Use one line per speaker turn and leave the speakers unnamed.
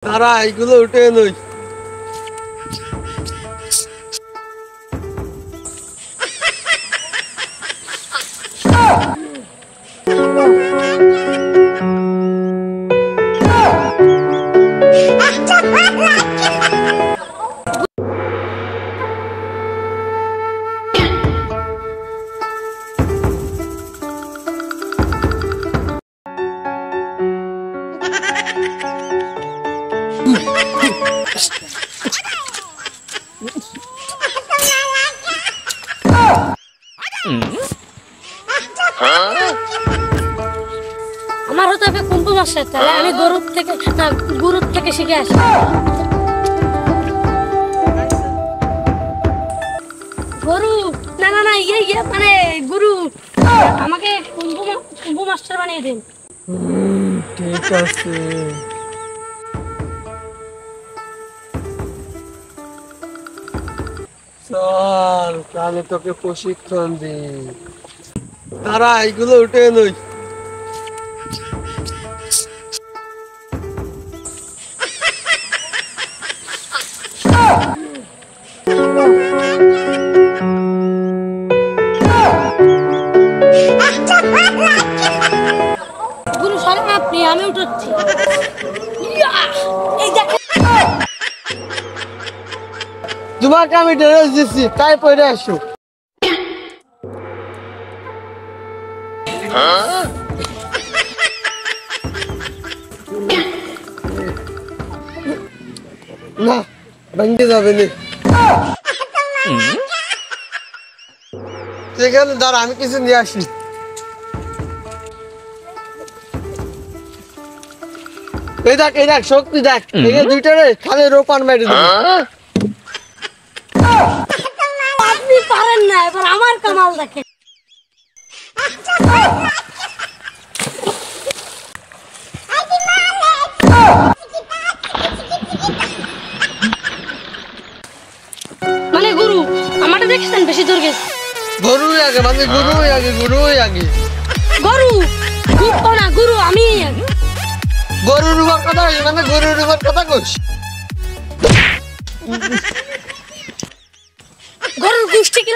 তারা এইগুলো উঠে নই।
আমার হতে হবে কুম্ভু মাস্টার, তাহলে আমি গুরুর থেকে শিখে আসি। গরু না না না ইয়ে মানে গুরু, আমাকে কুম্ভু মাস্টার বানিয়ে দিন।
ঠিক আছে, চল আমি তোকে প্রশিক্ষণ দিই। তারা এইগুলো উঠে নই।
গুরু সরেন আপনি, আমি উঠছি।
তোমাকে আমি ড্রেস দিচ্ছি, তাই পরে আসো। না ভেঙে যাবে না, সেখানে দাঁড়া, আমি কিছু নিয়ে আসি। এই দেখ শক্তি দেখ, এই দুইটারে খালে রোপান মেরে দিবি।
আপনি পারেন না, এবার আমার কামাল দেখেন। মানে গুরু আমারটা দেখছেন বেশি দূর গেছে।
গরুই আগে মানে গুরুই আগে
গরু গুরু না, গুরু আমি আগে।
গরুর উপর কথা মানে গরুর উপর কথা কইস।
গরুর গোষ্ঠী কি